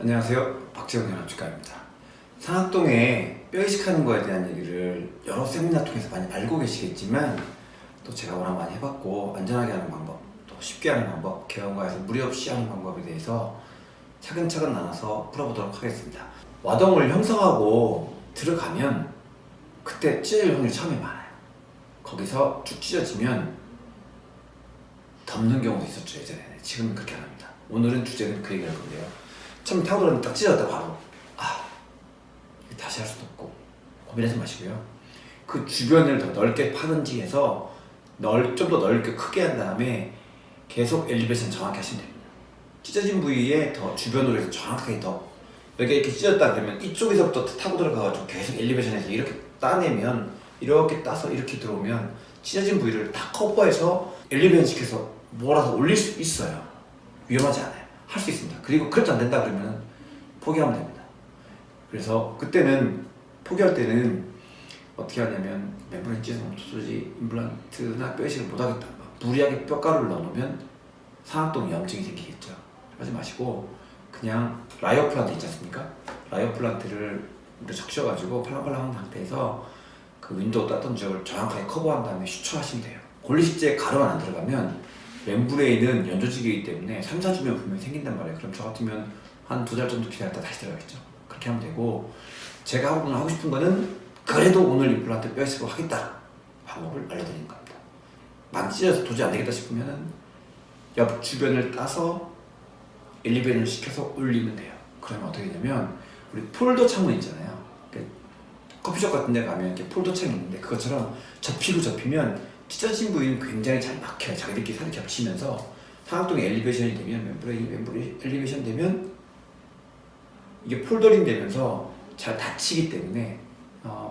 안녕하세요. 박재훈 연합치과입니다. 상악동에 뼈 이식하는 거에 대한 얘기를 여러 세미나 통해서 많이 알고 계시겠지만 또 제가 워낙 많이 해봤고 안전하게 하는 방법, 또 쉽게 하는 방법, 개원과에서 무리 없이 하는 방법에 대해서 차근차근 나눠서 풀어보도록 하겠습니다. 와동을 형성하고 들어가면 그때 찢어질 확률이 처음에 많아요. 거기서 쭉 찢어지면 덮는 경우도 있었죠, 예전에. 지금은 그렇게 안 합니다. 오늘은 주제는 그 얘기를 할 건데요. 처음 타고 들었는데 딱 찢어졌다 바로 다시 할 수도 없고 고민하지 마시고요. 그 주변을 더 넓게 파든지 해서 좀 더 넓게 크게 한 다음에 계속 엘리베이션 정확히 하시면 됩니다. 찢어진 부위에 더 주변으로 해서 정확하게 더 여기 이렇게 찢어졌다 그러면 이쪽에서부터 타고 들어가가지고 계속 엘리베이션에서 이렇게 따내면 이렇게 따서 이렇게 들어오면 찢어진 부위를 다 커버해서 엘리베이션 시켜서 몰아서 올릴 수 있어요. 위험하지 않아요. 할 수 있습니다. 그리고 그래도 안 된다 그러면 포기하면 됩니다. 그래서 그때는 포기할 때는 어떻게 하냐면 멤브레인 찢어서 멈춰주지 임플란트나 뼈 이식을 못하겠다. 무리하게 뼈가루를 넣어놓으면 상악동 염증이 생기겠죠. 하지 마시고 그냥 라이어플란트 있지 않습니까? 라이어플란트를 적셔가지고 팔랑팔랑한 상태에서 그 윈도우 땄던 지역을 정확하게 커버한 다음에 슈처하시면 돼요. 골리식제에 가루만 안 들어가면 멤브레인은 연조직이기 때문에 3, 4주면 분명히 생긴단 말이에요. 그럼 저 같으면 한 2달 정도 기다렸다 다시 들어가겠죠. 그렇게 하면 되고, 제가 하고 싶은 거는 그래도 오늘 임플란트 뼈 이식을 하겠다 방법을 알려드리는 겁니다. 많이 찢어서 도저히 안 되겠다 싶으면은 옆 주변을 따서 엘리베이션을 시켜서 올리면 돼요. 그러면 어떻게 되냐면 우리 폴더 창문 있잖아요. 커피숍 같은 데 가면 이렇게 폴더 창이 있는데 그것처럼 접히면 찢어진 부위는 굉장히 잘 막혀요. 자기들끼리 살이 겹치면서 상악동이 엘리베이션이 되면 멤브레인 엘리베이션 되면 이게 폴더링 되면서 잘 닫히기 때문에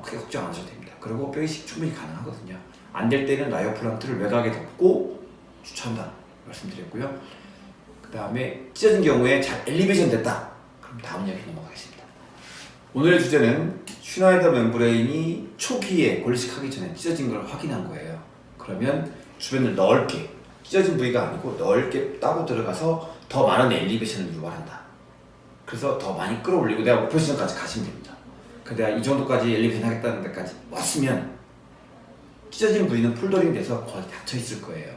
크게 걱정 안 하셔도 됩니다. 그리고 뼈 이식 충분히 가능하거든요. 안 될 때는 라이어플란트를 외곽에 덮고 추천한다 말씀드렸고요. 그 다음에 찢어진 경우에 잘 엘리베이션 됐다. 그럼 다음 이야기 넘어가겠습니다. 오늘의 주제는 슈나이더 멤브레인이 초기에 골식하기 전에 찢어진 걸 확인한 거예요. 그러면 주변을 넓게, 찢어진 부위가 아니고 넓게 따고 들어가서 더 많은 엘리베이션을 유발한다. 그래서 더 많이 끌어올리고 내가 목표 지점까지 가시면 됩니다. 내가 이 정도까지 엘리베이션 하겠다는 데까지 왔으면 찢어진 부위는 폴더링 돼서 거의 닫혀 있을 거예요.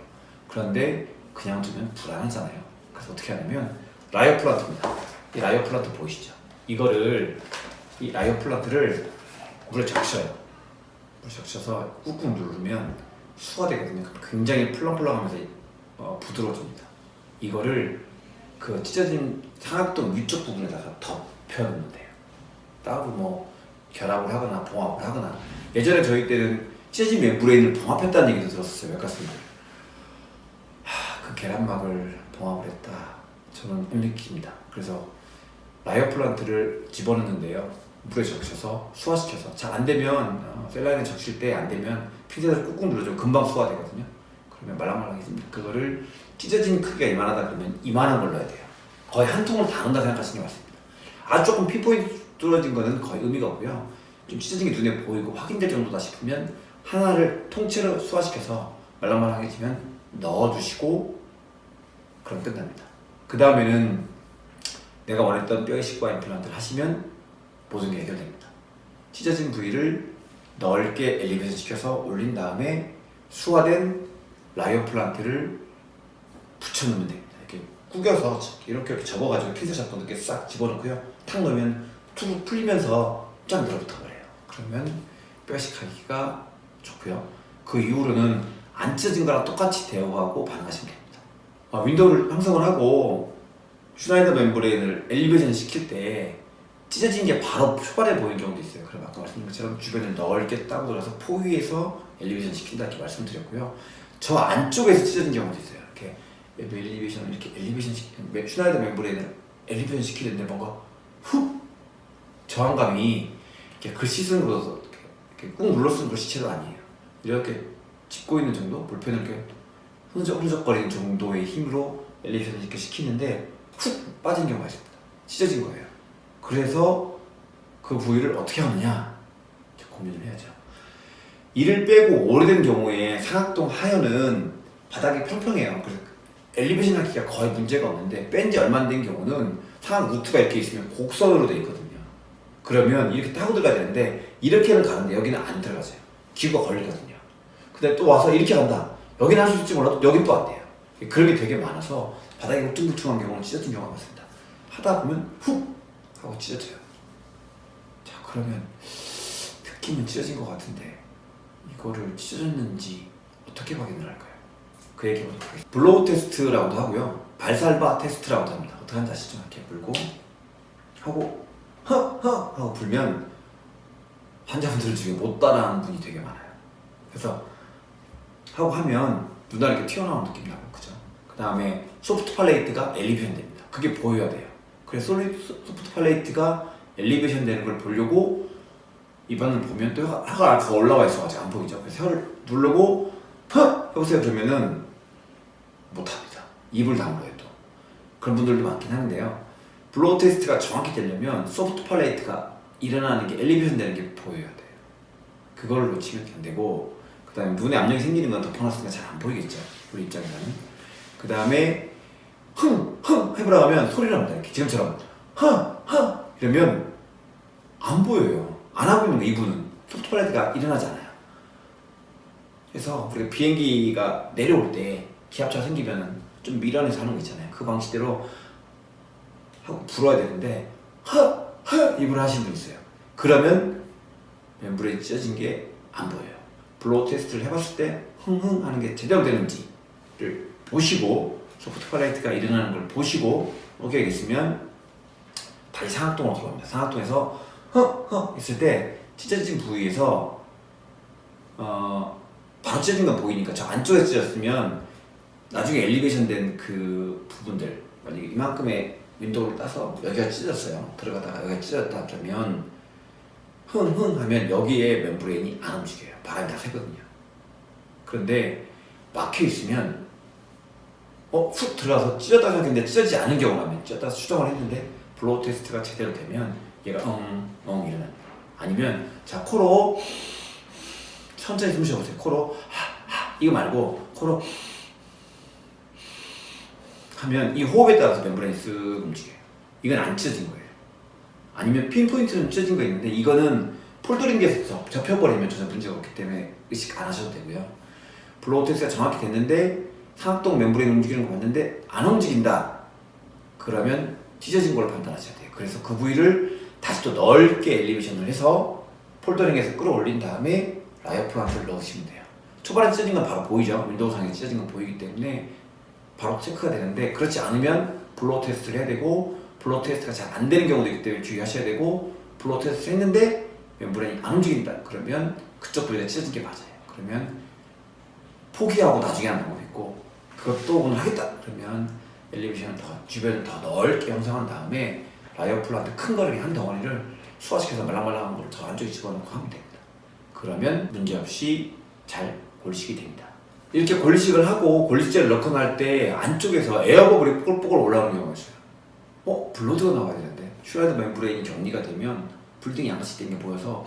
그런데 그냥 두면 불안하잖아요. 그래서 어떻게 하냐면 라이어플란트입니다. 이 라이어플란트 보이시죠? 이 라이어플란트를 물에 적셔요. 물에 적셔서 꾹꾹 누르면 수가 되거든요. 굉장히 풀렁풀렁하면서 부드러워집니다. 이거를 그 찢어진 상악동 위쪽 부분에다가 덮여놓으면 돼요. 따로 결합을 하거나 봉합을 하거나. 예전에 저희 때는 찢어진 멤브레인을 봉합했다는 얘기도 들었었어요. 외과스님들. 그 계란막을 봉합을 했다. 저는 못 느낍니다. 그래서 라이어플란트를 집어넣는데요. 물에 적셔서 수화시켜서 잘 안되면 셀라인에 적실 때 안되면 핀셋을 꾹꾹 눌러주면 금방 수화되거든요. 그러면 말랑말랑해집니다. 그거를 찢어진 크기가 이만하다 그러면 이만한 걸 넣어야 돼요. 거의 한 통을 다 넣는다 생각하시는 게 맞습니다. 아주 조금 핀포인트 뚫어진 거는 거의 의미가 없고요. 좀 찢어진 게 눈에 보이고 확인될 정도다 싶으면 하나를 통째로 수화시켜서 말랑말랑해지면 넣어주시고 그럼 끝납니다. 그 다음에는 내가 원했던 뼈 이식과 임플란트를 하시면 모든 게 해결됩니다. 찢어진 부위를 넓게 엘리베이션 시켜서 올린 다음에 수화된 라이어플란트를 붙여놓으면 됩니다. 이렇게 구겨서 이렇게 접어가지고 핀셋 잡고 이렇게 싹 집어넣고요. 탁 넣으면 툭 풀리면서 쫙 들어붙어버려요. 그러면 뼈 이식하기가 좋고요. 그 이후로는 안 찢어진 거랑 똑같이 대우하고 반응하시면 됩니다. 윈도우를 형성을 하고 슈나이더 멤브레인을 엘리베이션 시킬 때 찢어진 게 바로 초반에 보이는 경우도 있어요. 그럼 아까 말씀드린 것처럼 주변을 넓게 따고 들어서 포위해서 엘리베이션 시킨다 이렇게 말씀드렸고요. 저 안쪽에서 찢어진 경우도 있어요. 이렇게 엘리베이션을 이렇게 슈나이더 멤브레인을 엘리베이션 시키는데 뭔가 훅 저항감이 이렇게 글씨 쓰는 거라서 이렇게 꾹 눌러 쓰는 글씨체도 아니에요. 이렇게 짚고 있는 정도, 볼펜을 이렇게 흐적흐적거리는 정도의 힘으로 엘리베이션을 이렇게 시키는데 훅 빠진 경우가 있습니다. 찢어진 거예요. 그래서 그 부위를 어떻게 하느냐 고민을 해야죠. 이를 빼고 오래된 경우에 상악동 하연은 바닥이 평평해요. 그래서 엘리베이션 하기가 거의 문제가 없는데 뺀 지 얼마 안 된 경우는 상하 루트가 이렇게 있으면 곡선으로 돼 있거든요. 그러면 이렇게 타고 들어가야 되는데 이렇게는 가는데 여기는 안 들어가져요. 기구가 걸리거든요. 근데 또 와서 이렇게 간다. 여기는 할 수 있을지 몰라도 여긴 또 안 돼요. 그런 게 되게 많아서 바닥이 울퉁불퉁한 경우는 찢어진 경우가 많습니다. 하다 보면 훅 하고 찢어져요. 자, 그러면 느낌은 찢어진 것 같은데 이거를 찢어졌는지 어떻게 확인을 할까요? 그 얘기 해보도록 하겠습니다. 블로우 테스트라고도 하고요, 발살바 테스트라고도 합니다. 어떻게 하는지 아시죠? 이렇게 불고 하고 허허 하고 불면 환자분들 중에 못 따라하는 분이 되게 많아요. 그래서 하고 하면 눈알 이렇게 튀어나오는 느낌 나고, 그죠? 그 다음에 소프트 팔레이트가 엘리베이션 됩니다. 그게 보여야 돼요. 그래서 소프트 팔레이트가 엘리베이션 되는 걸 보려고 입안을 보면 또 혀가 더 올라와 있어가지고 안 보이죠. 그래서 혀를 누르고 허! 해보세요 그러면은 못합니다. 입을 다물어요. 또 그런 분들도 많긴 하는데요, 블로우 테스트가 정확히 되려면 소프트 팔레이트가 일어나는 게, 엘리베이션 되는 게 보여야 돼요. 그걸 놓치면 안 되고, 그 다음에 눈에 압력이 생기는 건 덮어놨으니까 잘 안 보이겠죠, 우리 입장에서는. 그 다음에 흥! 해보라고 하면 소리를 합니다. 이렇게 지금처럼 흥! 이러면 안 보여요. 안 하고 있는 거, 이분은 소프트 팔레이트가 일어나지 않아요. 그래서 우리가 비행기가 내려올 때 기압차가 생기면 좀 밀어내서 하는 거 있잖아요. 그 방식대로 하고 불어야 되는데 입으로 하시는 분 있어요. 그러면 멤브레인이 찢어진 게 안 보여요. 블로우 테스트를 해봤을 때 흥 하는 게 제대로 되는지를 보시고, 소프트 팔레이트가 일어나는 걸 보시고 오케이 있으면 다시 상악동으로 들어갑니다. 상악동에서 흥 했을 때 찢어진 부위에서 바로 찢어진 건 보이니까, 저 안쪽에 찢어졌으면 나중에 엘리베이션 된 그 부분들, 만약에 이만큼의 윈도우를 따서 여기가 찢어졌어요. 들어가다가 여기가 찢어졌다 그러면 흥 하면 여기에 멤브레인이 안 움직여요. 바람이 다 새거든요. 그런데 막혀 있으면 훅 들어가서 찢었다 생각했는데 찢어지지 않은 경우라면, 찢었다 수정을 했는데 블로우 테스트가 제대로 되면 얘가 일어납니다. 아니면 자, 코로 천천히 숨 쉬어보세요. 코로 하 이거 말고 코로 하면 이 호흡에 따라서 멤브레인이 쓱 움직여요. 이건 안 찢어진 거예요. 아니면 핀포인트는 찢어진 거 있는데 이거는 폴더링에서 접혀버리면 전혀 문제가 없기 때문에 의식 안 하셔도 되고요. 블로우 테스트가 정확히 됐는데 상악동 멤브레인 움직이는 거 봤는데 안 움직인다 그러면 찢어진 걸로 판단하셔야 돼요. 그래서 그 부위를 다시 또 넓게 엘리베이션을 해서 폴더링에서 끌어올린 다음에 라이어 플란트를 넣으시면 돼요. 초반에 찢어진 건 바로 보이죠. 윈도우상에 찢어진 건 보이기 때문에 바로 체크가 되는데, 그렇지 않으면 블로우 테스트를 해야 되고, 블로우 테스트가 잘 안 되는 경우도 있기 때문에 주의하셔야 되고, 블로우 테스트를 했는데 멤브레인이 안 움직인다 그러면 그쪽 부위가 찢어진 게 맞아요. 그러면 포기하고 나중에 하는 방법이 있고, 그것도 오늘 하겠다 그러면 엘리베이션을 더 주변을 더 넓게 형성한 다음에 라이어 플란트 큰 거를 한 덩어리를 수화시켜서 말랑말랑한 걸 더 안쪽에 집어넣고 하면 됩니다. 그러면 문제없이 잘 골식이 됩니다. 이렇게 골식을 하고 골식제를 넣거나 할 때 안쪽에서 에어버블이 뽀글뽀글 올라오는 경우가 있어요. 블러드가 나와야 되는데, 슈라이드 멤브레인이 정리가 되면 불등이 양같이 된 게 보여서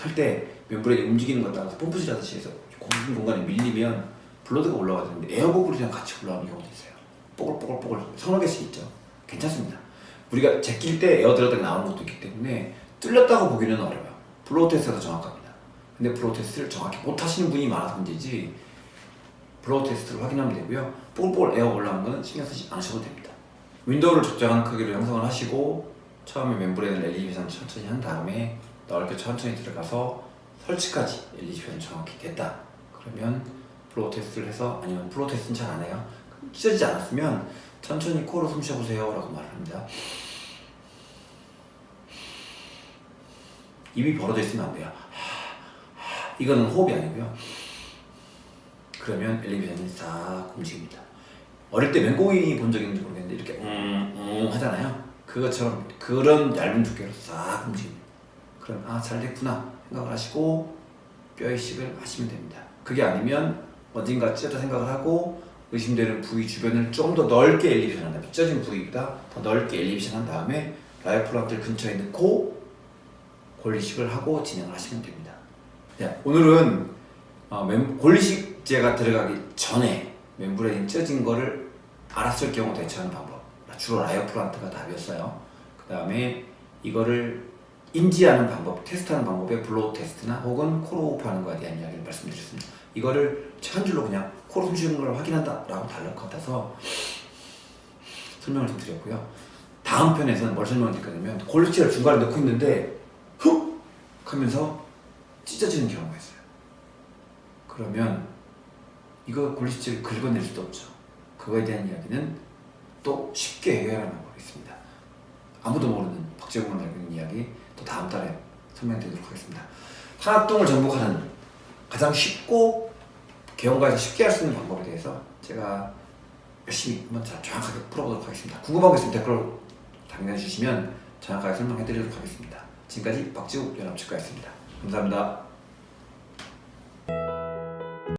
할 때 멤브레인이 움직이는 것 따라서 펌프질 하듯이 해서 공기 공간에 밀리면 블러드가 올라와야 되는데 에어버블이랑 같이 올라오는 경우도 있어요. 뽀글뽀글 서너 개씩 있죠. 괜찮습니다. 우리가 제낄 때 에어드라드가 나오는 것도 있기 때문에 뚫렸다고 보기는 어려워요. 블로우 테스트가 더 정확합니다. 근데 블로우 테스트를 정확히 못 하시는 분이 많아서 문제지, 블로우 테스트를 확인하면 되고요. 뽀글뽀글 에어 올라오는 거는 신경 쓰지 않으셔도 됩니다. 윈도우를 적정한 크기로 형성을 하시고, 처음에 멤브레인을 엘리베이션 천천히 한 다음에 넓게 천천히 들어가서 설치까지 엘리베이션 정확히 됐다 그러면 블로우 테스트를 해서, 아니면 블로우 테스트는 잘 안 해요. 찢어지지 않았으면 천천히 코로 숨 쉬어보세요 라고 말을 합니다. 입이 벌어져 있으면 안 돼요. 이거는 호흡이 아니고요. 그러면 엘리베이션이 싹 움직입니다. 어릴 때 맹꽁이 본 적 있는지 모르겠는데 이렇게 하잖아요. 그것처럼 그런 얇은 두께로 싹 움직입니다. 그럼 잘 됐구나 생각을 하시고 뼈 이식을 하시면 됩니다. 그게 아니면 어딘가 찢었다 생각을 하고 의심되는 부위 주변을 좀 더 넓게 엘리베이션 한다. 찢어진 부위보다 더 넓게 엘리베이션 한 다음에 라이어 플란트를 근처에 넣고 골리식을 하고 진행을 하시면 됩니다. 네, 오늘은 골리식제가 들어가기 전에 멤브레인 쪄진 거를 알았을 경우 대처하는 방법, 주로 라이어플란트가 답이었어요. 그 다음에 이거를 인지하는 방법, 테스트하는 방법에 블로우 테스트나 혹은 코로 호흡하는 거에 대한 이야기를 말씀드렸습니다. 이거를 한 줄로 그냥 코로 숨쉬는 걸 확인한다 라고 다를 것 같아서 설명을 좀 드렸고요. 다음 편에서는 뭘 설명을 드릴 거냐면 골치를 중간에 넣고 있는데 훅 하면서 찢어지는 경우가 있어요. 그러면 이거 골치를 긁어낼 수도 없죠. 그거에 대한 이야기는 또 쉽게 해결하는 방법이 있습니다. 아무도 모르는 박재홍만 알고 있는 이야기 또 다음 달에 설명드리도록 하겠습니다. 산악동을 정복하는 가장 쉽고 개원가에서 쉽게 할 수 있는 방법에 대해서 제가 열심히 한번 정확하게 풀어보도록 하겠습니다. 궁금한 거 있으면 댓글로 남겨주시면 정확하게 설명해드리도록 하겠습니다. 지금까지 박지욱 연합치과였습니다. 감사합니다.